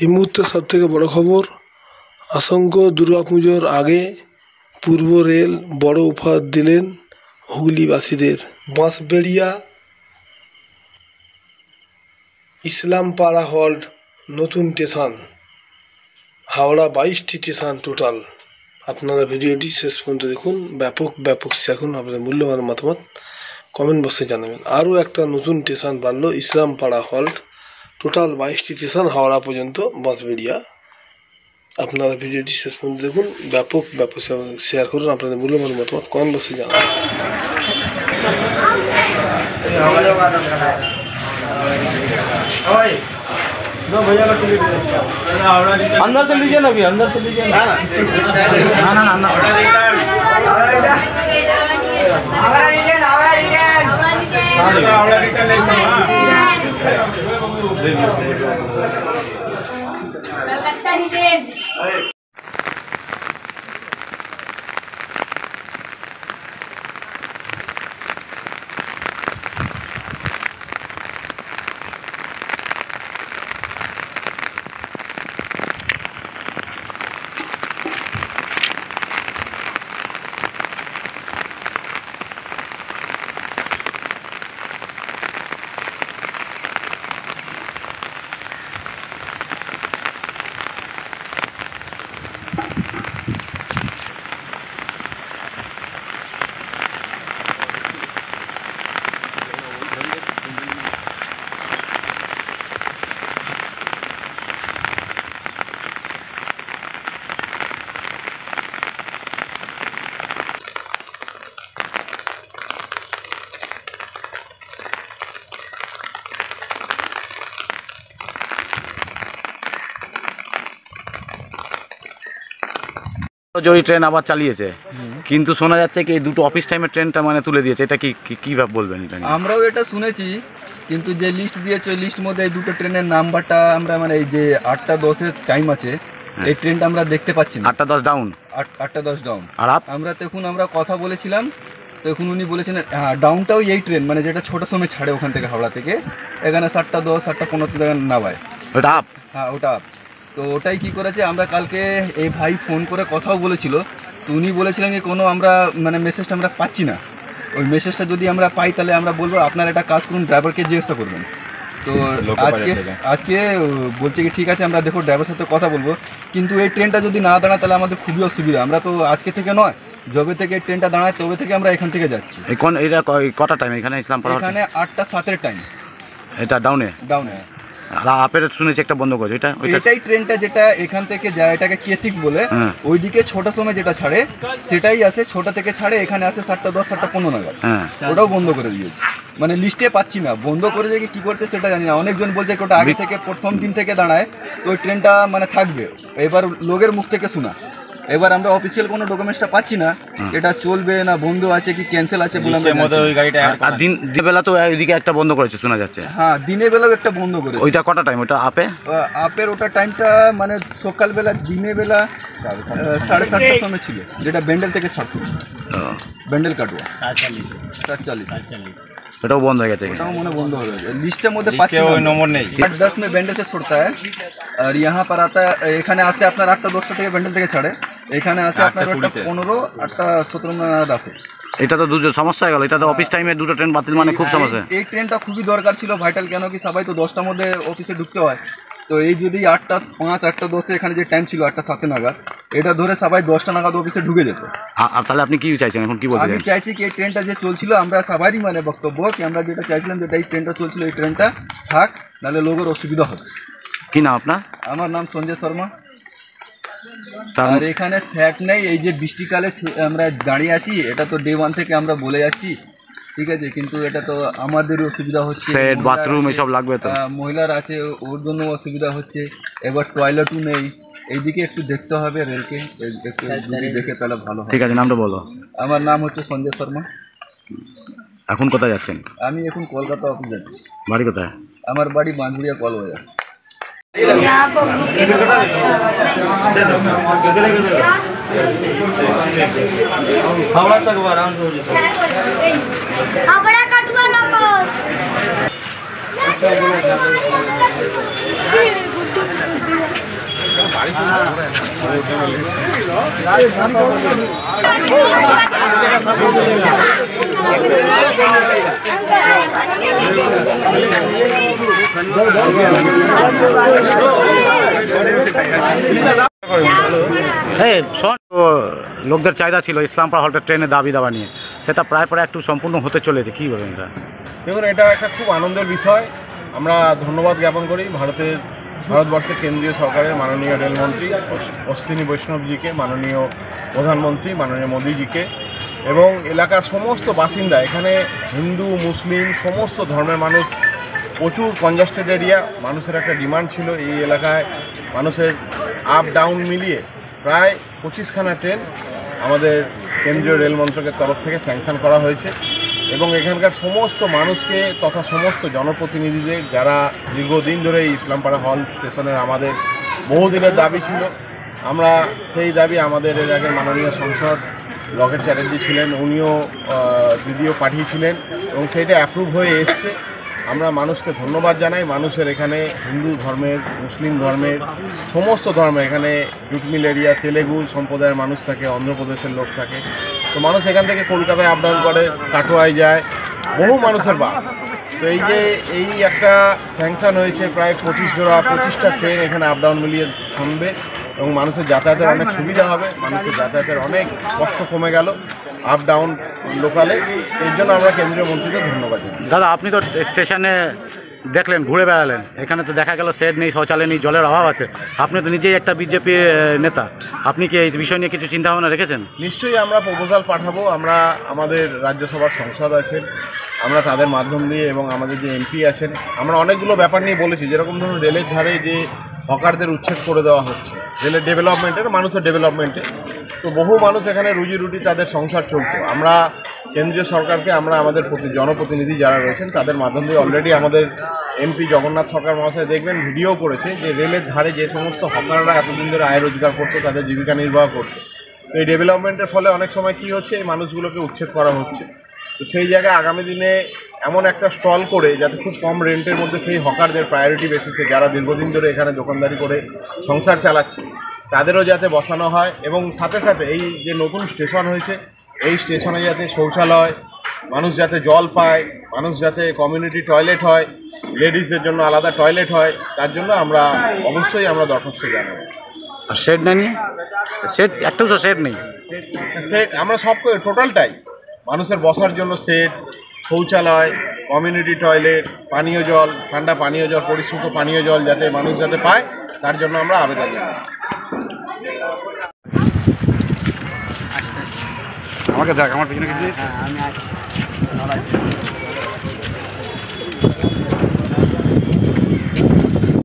এই মুহূর্তে সবথেকে বড় খবর, আসন্ন দুর্গাপুজোর আগে পূর্ব রেল বড় উপহার দিলেন হুগলিবাসীদের। বাঁশবেড়িয়া ইসলামপাড়া হল্ট নতুন স্টেশন, হাওড়া 22টি স্টেশন টোটাল। আপনারা ভিডিওটি শেষ পর্যন্ত দেখুন, ব্যাপক শিখুন, আপনাদের মূল্যবান মতামত কমেন্ট বক্সে জানাবেন। আরও একটা নতুন স্টেশন বাড়লো, Islampara halt, total 22টি station Howrah পর্যন্ত বাঁশবেড়িয়া। আপনারা ভিডিওটি শেষ পর্যন্ত দেখুন, ব্যাপক শেয়ার করুন, আপনাদের মূল্যবান মতামত কমেন্ট বক্সে জানাবেন। अंदर से लीजिए ना, अभी अंदर से लीजिए ना। জয়ী ট্রেন আবার চালিয়েছে, কিন্তু শোনা যাচ্ছে কি এই দুটো অফিস টাইমের ট্রেনটা মানে তুলে দিয়েছে। এটা কি ভাবে বলবেন? এটা আমরাও এটা শুনেছি, কিন্তু যে লিস্ট দিয়েছে ওই লিস্ট মধ্যে এই দুটো ট্রেনের নাম্বারটা আমরা মানে এই যে 8টা 10-এর টাইম আছে, এই ট্রেনটা আমরা দেখতে পাচ্ছি না। 8টা 10 ডাউন, 8টা 10 ডাউন। আর আমরা তখন কথা বলেছিলাম, তখন উনি বলেছেন হ্যাঁ ডাউনটাও এই ট্রেন মানে যেটা ছোটো সময় ছাড়ে ওখান থেকে হাওড়া থেকে, এখানে 7টা 10 7টা 15 নামায়। ওটা আপ? হ্যাঁ ওটা আপ। তো ওটাই কি করেছে, আমরা কালকে এই ভাই ফোন করে কথাও বলেছিল, তো উনি বলেছিলেন যে কোনো আমরা মানে মেসেজটা আমরা পাচ্ছি না। ওই মেসেজটা যদি আমরা পাই তাহলে আমরা বলবো আপনারা একটা কাজ করুন, ড্রাইভারকে জিজ্ঞাসা করবেন। তো আজকে বলছে কি ঠিক আছে আমরা দেখো ড্রাইভারের সাথে কথা বলবো, কিন্তু এই ট্রেনটা যদি না দাঁড়ায় তাহলে আমাদের খুবই অসুবিধা। আমরা তো আজকে থেকে নয়, যবে থেকে ট্রেনটা দাঁড়ায় তবে থেকে আমরা এখান থেকে যাচ্ছি। এটা কটা টাইম এখানে ইসলামপাড়া? এখানে 8টা 7-এর টাইম। এটা ডাউনে? ডাউনে। আর আপের শুনেছি একটা বন্ধ করেছে। এটাই ট্রেনটা যেটা এখান থেকে যায়, এটাকে K6 বলে। ওইদিকে ছোট সময় যেটা ছাড়ে সেটাই আসে, ছোট থেকে ছাড়ে এখানে আসে 7টা 10 7টা 15 নাগাদ। ওটাও বন্ধ করে দিয়েছে, মানে লিস্টে পাচ্ছি না। বন্ধ করে দিয়ে কি করছে সেটা জানি না। অনেকজন বলছে ওটা আগে থেকে প্রথম দিন থেকে দাঁড়ায়, তো ওই ট্রেনটা মানে থাকবে। এবার লোকের মুখ থেকে শোনা, এবার আমরা অফিসিয়াল কোনো ডকুমেন্টসটা পাচ্ছি না, এটা চলবে না বন্ধ আছে কি ক্যান্সেল আছে বলে। ওই গাড়িটা আর দিনের বেলা তো এইদিকে একটা বন্ধ করেছে শোনা যাচ্ছে। হ্যাঁ দিনের বেলাও একটা বন্ধ করেছে। ওইটা কটা টাইম? ওটা আপের ওটা টাইমটা মানে সকালবেলা, দিনের বেলা 7:30টার সময় ছিল, যেটা ব্যান্ডেল থেকে ছাড়তো, ব্যান্ডেল কাটুয়া 7:40। এটাও বন্ধ হয়ে গেছে, এটাও মনে বন্ধ হয়ে গেছে। লিস্টের মধ্যে পাচ্ছি ওই নম্বর নেই। 8:10 में ব্যান্ডেল से छोड़ता है और यहाँ पर आता है, এখানে আসে আপনার 8টা 10টা থেকে ব্যান্ডেল থেকে ছাড়ে, এখানে আসে আপনার 8টা 15 8টা 17 নাগাদ আসে। এটা তো দুটো সমস্যা হয়ে গেল। এটা তো অফিস টাইমে দুটো ট্রেন বাতিল, মানে খুব সমস্যা। এই ট্রেনটা খুবই দরকার ছিল, ভাইটাল, কেন কি সবাই তো 10টার মধ্যে অফিসে ঢুকতে হয়। তো এই যদি 8টা 5 8টা 10 এখানে যে টাইম ছিল 8টা 7 নাগাদ, এটা ধরে সবাই 10টা নাগাদ অফিসে ঢুকে যেত। তাহলে আপনি কি চাইছেন এখন? কি বলতে? আমি চাইছি কি এই ট্রেনটা যে চলছিল, আমরা সবারই মানে বক্তব্য কি আমরা যেটা চাইছিলাম যেটা এই ট্রেনটা চলছিল এই ট্রেনটা থাক, নাহলে লোকের অসুবিধা হচ্ছে। কি নাম আপনার? আমার নাম সঞ্জয় শর্মা। আর এখানে স্যাট নেই, এই যে বৃষ্টিকালে আমরা দাঁড়িয়ে আছি, এটা তো ডে 1 থেকে আমরা বলে যাচ্ছি, ঠিক আছে, কিন্তু এটা তো আমাদেরই অসুবিধা হচ্ছে। সেট বাথরুম এসব লাগবে তো, মহিলার আছে ওর জন্য অসুবিধা হচ্ছে। এবার টয়লেটও নেই, এইদিকে একটু দেখতে হবে রেলকে, একটু যদি দেখে তাহলে ভালো হয়। ঠিক আছে, নামটা বলো। আমার নাম হচ্ছে সঞ্জয় শর্মা। এখন কোথায় যাচ্ছেন? আমি এখন কলকাতা অফিস যাচ্ছি। বাড়ি কোথায়? আমার বাড়ি বাঁশবেড়িয়া কলবাজার। हावड़ा तक आराम से हो जाता है। এই শোন, লোকদের চাহিদা ছিল ইসলামপাড়া হল্টের ট্রেনের দাবি দাবা নিয়ে, সেটা প্রায় একটু সম্পূর্ণ হতে চলেছে, কী বলবেন এটা? দেখুন, এটা একটা খুব আনন্দের বিষয়। আমরা ধন্যবাদ জ্ঞাপন করি ভারতবর্ষের কেন্দ্রীয় সরকারের মাননীয় রেলমন্ত্রী অশ্বিনী বৈষ্ণবজিকে, মাননীয় প্রধানমন্ত্রী মাননীয় মোদীজিকে এবং এলাকার সমস্ত বাসিন্দা। এখানে হিন্দু মুসলিম সমস্ত ধর্মের মানুষ, প্রচুর কনজাস্টেড এরিয়া। মানুষের একটা ডিমান্ড ছিল এই এলাকায় মানুষের আপ ডাউন মিলিয়ে প্রায় 25খানা ট্রেন আমাদের কেন্দ্রীয় রেল মন্ত্রকের তরফ থেকে স্যাংশন করা হয়েছে এবং এখানকার সমস্ত মানুষকে তথা সমস্ত জনপ্রতিনিধিদের, যারা দীর্ঘদিন ধরে এই ইসলামপাড়া হল স্টেশনের আমাদের বহুদিনের দাবি ছিল, আমরা সেই দাবি আমাদের এর আগে মাননীয় সংসদ লকেট চ্যাটার্জি ছিলেন, উনিও দিদিও পাঠিয়েছিলেন এবং সেইটা অ্যাপ্রুভ হয়ে এসছে। আমরা মানুষকে ধন্যবাদ জানাই। মানুষের এখানে হিন্দু ধর্মের, মুসলিম ধর্মের, সমস্ত ধর্মের, এখানে জুটমিল এরিয়া, তেলেগু সম্প্রদায়ের মানুষ থাকে, অন্ধ্রপ্রদেশের লোক থাকে। তো মানুষ এখান থেকে কলকাতায় আপ ডাউন করে, কাটোয়ায় যায়, বহু মানুষের বাস। তো এই একটা স্যাংশন হয়েছে, প্রায় 25টা ট্রেন এখানে আপ ডাউন মিলিয়ে থামবে এবং মানুষের যাতায়াতের অনেক সুবিধা হবে, মানুষের যাতায়াতের অনেক কষ্ট কমে গেল আপ ডাউন লোকালে। এর জন্য আমরা কেন্দ্রীয় মন্ত্রীকে ধন্যবাদ জানাই। দাদা, আপনি তো স্টেশনে দেখলেন, ঘুরে বেড়ালেন, এখানে তো দেখা গেল শেড নেই, শৌচালয় নেই, জলের অভাব আছে। আপনি তো নিজেই একটা বিজেপি নেতা, আপনি কি এই বিষয় নিয়ে কিছু চিন্তাভাবনা রেখেছেন? নিশ্চয়ই আমরা প্রপোজাল পাঠাবো। আমরা আমাদের রাজ্যসভার সংসদ আছেন, আমরা তাদের মাধ্যম দিয়ে এবং আমাদের যে এমপি আছেন, আমরা অনেকগুলো ব্যাপার নিয়ে বলেছি। যেরকম ধরুন রেলের ধারে যে হকারদের উচ্ছেদ করে দেওয়া হচ্ছে, রেলের ডেভেলপমেন্টের, মানুষের ডেভেলপমেন্টে, তো বহু মানুষ এখানে রুজি রুটি তাদের সংসার চলতো। আমরা কেন্দ্রীয় সরকারকে, আমরা আমাদের জনপ্রতিনিধি যারা রয়েছেন তাদের মাধ্যম দিয়ে অলরেডি আমাদের এমপি জগন্নাথ সরকার মহাশয় দেখবেন ভিডিও করেছে যে রেলের ধারে যে সমস্ত হকাররা এতদিন ধরে আয় রোজগার করতো, তাদের জীবিকা নির্বাহ করতো। তো এই ডেভেলপমেন্টের ফলে অনেক সময় কী হচ্ছে, এই মানুষগুলোকে উচ্ছেদ করা হচ্ছে। তো সেই জায়গায় আগামী দিনে এমন একটা স্টল করে, যাতে খুব কম রেন্টের মধ্যে সেই হকারদের প্রায়োরিটি বেসিসে, যারা দীর্ঘদিন ধরে এখানে দোকানদারি করে সংসার চালাচ্ছে, তাদেরও যাতে বসানো হয় এবং সাথে সাথে এই যে নতুন স্টেশন হয়েছে, এই স্টেশনে যাতে শৌচালয়, মানুষ যাতে জল পায়, মানুষ যাতে কমিউনিটি টয়লেট হয়, লেডিসদের জন্য আলাদা টয়লেট হয়, তার জন্য আমরা অবশ্যই আমরা দরখাস্ত জানাবো। আর শেড নেই, শেড একটাও তো শেড নেই। সেট আমরা সব টোটালটাই, মানুষের বসার জন্য সেট, শৌচালয়, কমিউনিটি টয়লেট, পানীয় জল, ঠান্ডা পানীয় জল, পরিশ্রুত পানীয় জল যাতে মানুষ যাতে পায়, তার জন্য আমরা আবেদন জানাই। আমাকে দেখ, আমার পিছনে কিছু